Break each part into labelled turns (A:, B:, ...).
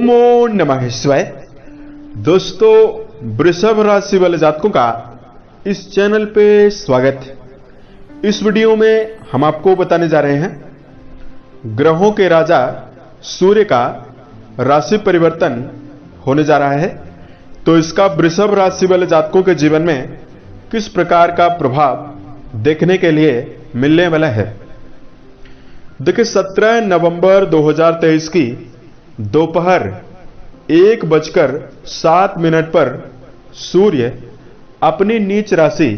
A: ओमो नमः शिवाय। दोस्तों, वृषभ राशि वाले जातकों का इस चैनल पे स्वागत है। इस वीडियो में हम आपको बताने जा रहे हैं ग्रहों के राजा सूर्य का राशि परिवर्तन होने जा रहा है, तो इसका वृषभ राशि वाले जातकों के जीवन में किस प्रकार का प्रभाव देखने के लिए मिलने वाला है। देखिए, 17 नवंबर 2023 की दोपहर 1:07 पर सूर्य अपनी नीच राशि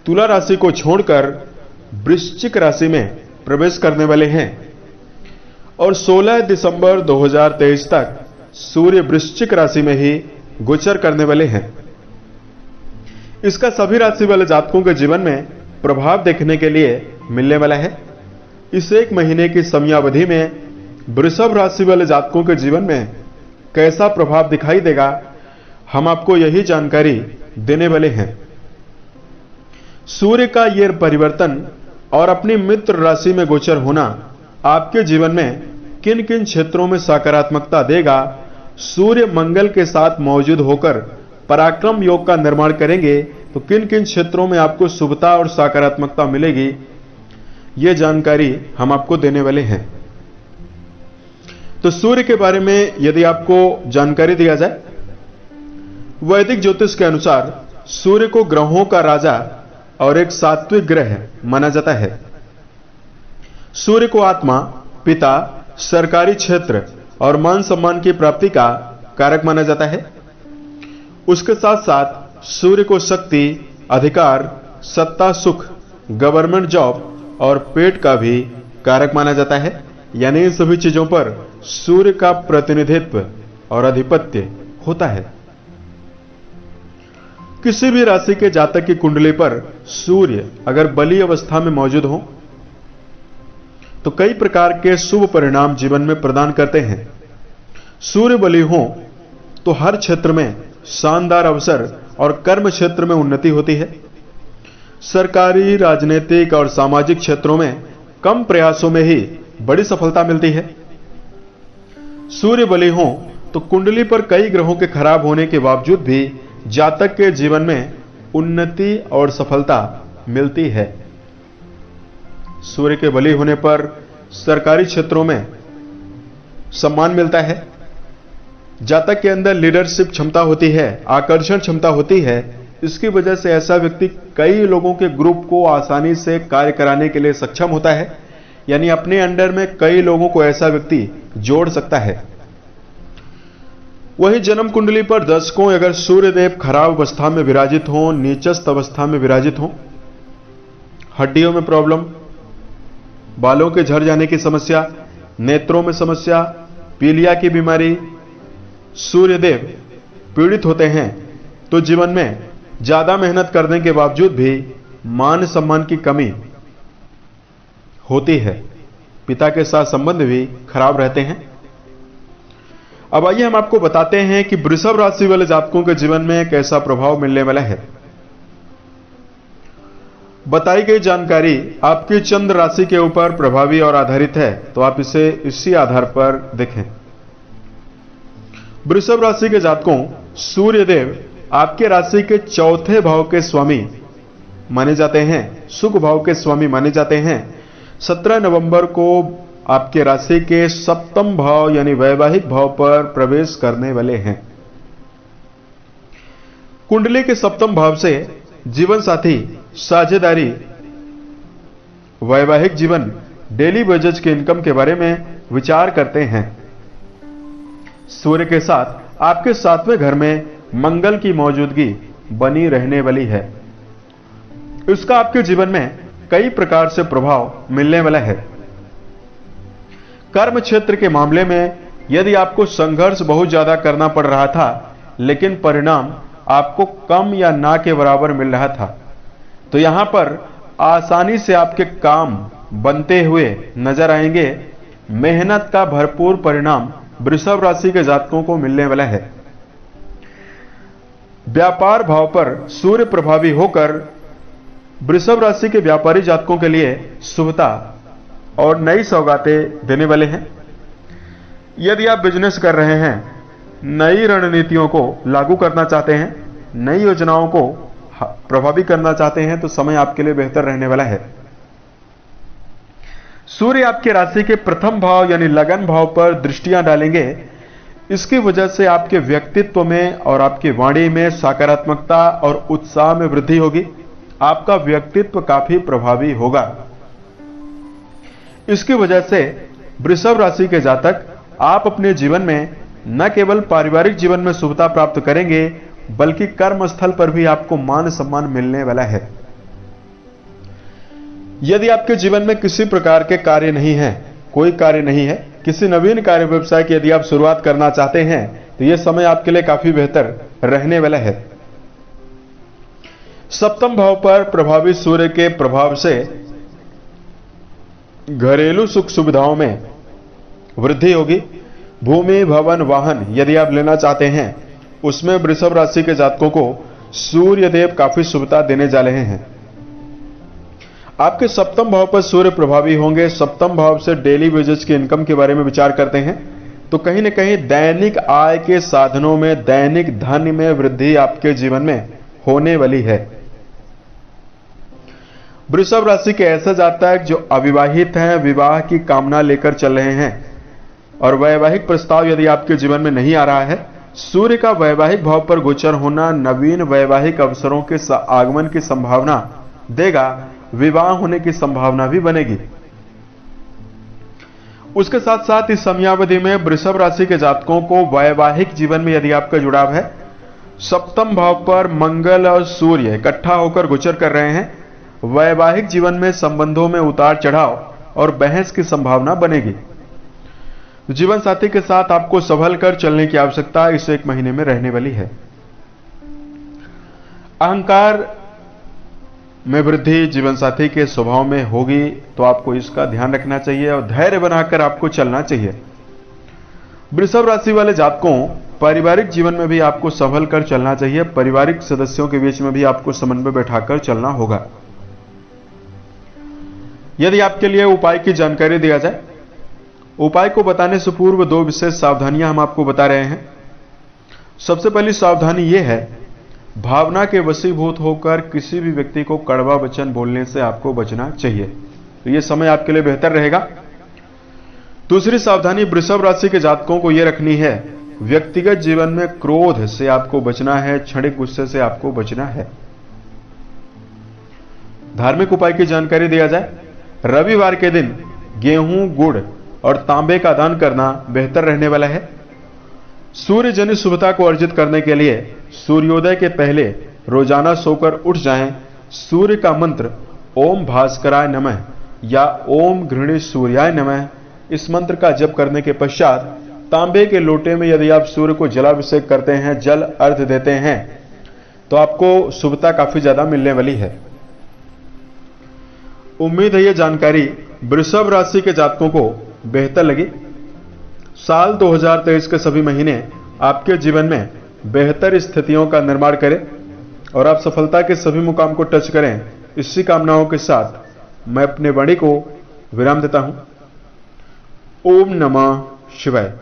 A: तुला राशि को छोड़कर वृश्चिक राशि में प्रवेश करने वाले हैं और 16 दिसंबर 2023 तक सूर्य वृश्चिक राशि में ही गोचर करने वाले हैं। इसका सभी राशि वाले जातकों के जीवन में प्रभाव देखने के लिए मिलने वाला है। इस एक महीने की समयावधि में वृषभ राशि वाले जातकों के जीवन में कैसा प्रभाव दिखाई देगा, हम आपको यही जानकारी देने वाले हैं। सूर्य का यह परिवर्तन और अपनी मित्र राशि में गोचर होना आपके जीवन में किन किन क्षेत्रों में सकारात्मकता देगा। सूर्य मंगल के साथ मौजूद होकर पराक्रम योग का निर्माण करेंगे तो किन किन क्षेत्रों में आपको शुभता और सकारात्मकता मिलेगी, यह जानकारी हम आपको देने वाले हैं। तो सूर्य के बारे में यदि आपको जानकारी दिया जाए, वैदिक ज्योतिष के अनुसार सूर्य को ग्रहों का राजा और एक सात्विक ग्रह माना जाता है। सूर्य को आत्मा, पिता, सरकारी क्षेत्र और मान सम्मान की प्राप्ति का कारक माना जाता है। उसके साथ साथ सूर्य को शक्ति, अधिकार, सत्ता, सुख, गवर्नमेंट जॉब और पेट का भी कारक माना जाता है। यानी इन सभी चीजों पर सूर्य का प्रतिनिधित्व और आधिपत्य होता है। किसी भी राशि के जातक की कुंडली पर सूर्य अगर बली अवस्था में मौजूद हो तो कई प्रकार के शुभ परिणाम जीवन में प्रदान करते हैं। सूर्य बली हो तो हर क्षेत्र में शानदार अवसर और कर्म क्षेत्र में उन्नति होती है। सरकारी, राजनीतिक और सामाजिक क्षेत्रों में कम प्रयासों में ही बड़ी सफलता मिलती है। सूर्य बली हो तो कुंडली पर कई ग्रहों के खराब होने के बावजूद भी जातक के जीवन में उन्नति और सफलता मिलती है। सूर्य के बली होने पर सरकारी क्षेत्रों में सम्मान मिलता है। जातक के अंदर लीडरशिप क्षमता होती है, आकर्षण क्षमता होती है। इसकी वजह से ऐसा व्यक्ति कई लोगों के ग्रुप को आसानी से कार्य कराने के लिए सक्षम होता है। यानी अपने अंडर में कई लोगों को ऐसा व्यक्ति जोड़ सकता है। वही जन्म कुंडली पर दर्शकों, अगर सूर्यदेव खराब अवस्था में विराजित हो, नीचस्थ अवस्था में विराजित हो, हड्डियों में प्रॉब्लम, बालों के झड़ जाने की समस्या, नेत्रों में समस्या, पीलिया की बीमारी, सूर्यदेव पीड़ित होते हैं तो जीवन में ज्यादा मेहनत करने के बावजूद भी मान सम्मान की कमी होती है। पिता के साथ संबंध भी खराब रहते हैं। अब आइए हम आपको बताते हैं कि वृषभ राशि वाले जातकों के जीवन में कैसा प्रभाव मिलने वाला है। बताई गई जानकारी आपकी चंद्र राशि के ऊपर प्रभावी और आधारित है, तो आप इसे इसी आधार पर देखें। वृषभ राशि के जातकों, सूर्यदेव आपके राशि के चौथे भाव के स्वामी माने जाते हैं, सुख भाव के स्वामी माने जाते हैं। 17 नवंबर को आपके राशि के सप्तम भाव यानी वैवाहिक भाव पर प्रवेश करने वाले हैं। कुंडली के सप्तम भाव से जीवन साथी, साझेदारी, वैवाहिक जीवन, डेली वेजेज के इनकम के बारे में विचार करते हैं। सूर्य के साथ आपके 7वें घर में मंगल की मौजूदगी बनी रहने वाली है। इसका आपके जीवन में कई प्रकार से प्रभाव मिलने वाला है। कर्म क्षेत्र के मामले में यदि आपको संघर्ष बहुत ज्यादा करना पड़ रहा था लेकिन परिणाम आपको कम या ना के बराबर मिल रहा था, तो यहां पर आसानी से आपके काम बनते हुए नजर आएंगे। मेहनत का भरपूर परिणाम वृषभ राशि के जातकों को मिलने वाला है। व्यापार भाव पर सूर्य प्रभावी होकर वृषभ राशि के व्यापारी जातकों के लिए शुभता और नई सौगातें देने वाले हैं। यदि आप बिजनेस कर रहे हैं नई रणनीतियों को लागू करना चाहते हैं, नई योजनाओं को प्रभावी करना चाहते हैं तो समय आपके लिए बेहतर रहने वाला है। सूर्य आपके राशि के प्रथम भाव यानी लगन भाव पर दृष्टियां डालेंगे। इसकी वजह से आपके व्यक्तित्व में और आपकी वाणी में सकारात्मकता और उत्साह में वृद्धि होगी। आपका व्यक्तित्व काफी प्रभावी होगा। इसकी वजह से वृषभ राशि के जातक आप अपने जीवन में न केवल पारिवारिक जीवन में शुभता प्राप्त करेंगे बल्कि कर्म स्थल पर भी आपको मान सम्मान मिलने वाला है। यदि आपके जीवन में किसी प्रकार के कार्य नहीं है, कोई कार्य नहीं है, किसी नवीन कार्य व्यवसाय की यदि आप शुरुआत करना चाहते हैं तो यह समय आपके लिए काफी बेहतर रहने वाला है। सप्तम भाव पर प्रभावी सूर्य के प्रभाव से घरेलू सुख सुविधाओं में वृद्धि होगी। भूमि, भवन, वाहन यदि आप लेना चाहते हैं उसमें वृषभ राशि के जातकों को सूर्य देव काफी शुभता देने जा रहे हैं। आपके सप्तम भाव पर सूर्य प्रभावी होंगे। सप्तम भाव से डेली वेजेस की इनकम के बारे में विचार करते हैं तो कहीं ना कहीं दैनिक आय के साधनों में, दैनिक धन में वृद्धि आपके जीवन में होने वाली है। वृषभ राशि के ऐसे जातक जो अविवाहित हैं, विवाह की कामना लेकर चल रहे हैं और वैवाहिक प्रस्ताव यदि आपके जीवन में नहीं आ रहा है, सूर्य का वैवाहिक भाव पर गोचर होना नवीन वैवाहिक अवसरों के आगमन की संभावना देगा। विवाह होने की संभावना भी बनेगी। उसके साथ साथ इस समयावधि में वृषभ राशि के जातकों को वैवाहिक जीवन में यदि आपका जुड़ाव है, सप्तम भाव पर मंगल और सूर्य इकट्ठा होकर गोचर कर रहे हैं, वैवाहिक जीवन में संबंधों में उतार चढ़ाव और बहस की संभावना बनेगी। जीवन साथी के साथ आपको संभल कर चलने की आवश्यकता इस एक महीने में रहने वाली है। अहंकार में वृद्धि जीवन साथी के स्वभाव में होगी तो आपको इसका ध्यान रखना चाहिए और धैर्य बनाकर आपको चलना चाहिए। वृषभ राशि वाले जातकों पारिवारिक जीवन में भी आपको संभल कर चलना चाहिए। पारिवारिक सदस्यों के बीच में भी आपको समन्वय बैठाकर चलना होगा। यदि आपके लिए उपाय की जानकारी दिया जाए, उपाय को बताने से पूर्व दो विशेष सावधानियां हम आपको बता रहे हैं। सबसे पहली सावधानी यह है, भावना के वशीभूत होकर किसी भी व्यक्ति को कड़वा वचन बोलने से आपको बचना चाहिए, तो यह समय आपके लिए बेहतर रहेगा। दूसरी सावधानी वृषभ राशि के जातकों को यह रखनी है, व्यक्तिगत जीवन में क्रोध से आपको बचना है, क्षणिक गुस्से से आपको बचना है। धार्मिक उपाय की जानकारी दिया जाए, रविवार के दिन गेहूं, गुड़ और तांबे का दान करना बेहतर रहने वाला है। सूर्य जनित शुभता को अर्जित करने के लिए सूर्योदय के पहले रोजाना सोकर उठ जाएं। सूर्य का मंत्र ओम भास्कराय नमः या ओम गृहिणी सूर्याय नमः, इस मंत्र का जप करने के पश्चात तांबे के लोटे में यदि आप सूर्य को जलाभिषेक करते हैं, जल अर्घ देते हैं तो आपको शुभता काफी ज्यादा मिलने वाली है। उम्मीद है यह जानकारी वृषभ राशि के जातकों को बेहतर लगी। साल 2023 के सभी महीने आपके जीवन में बेहतर स्थितियों का निर्माण करें और आप सफलता के सभी मुकाम को टच करें। इसी कामनाओं के साथ मैं अपने वाणी को विराम देता हूं। ओम नमः शिवाय।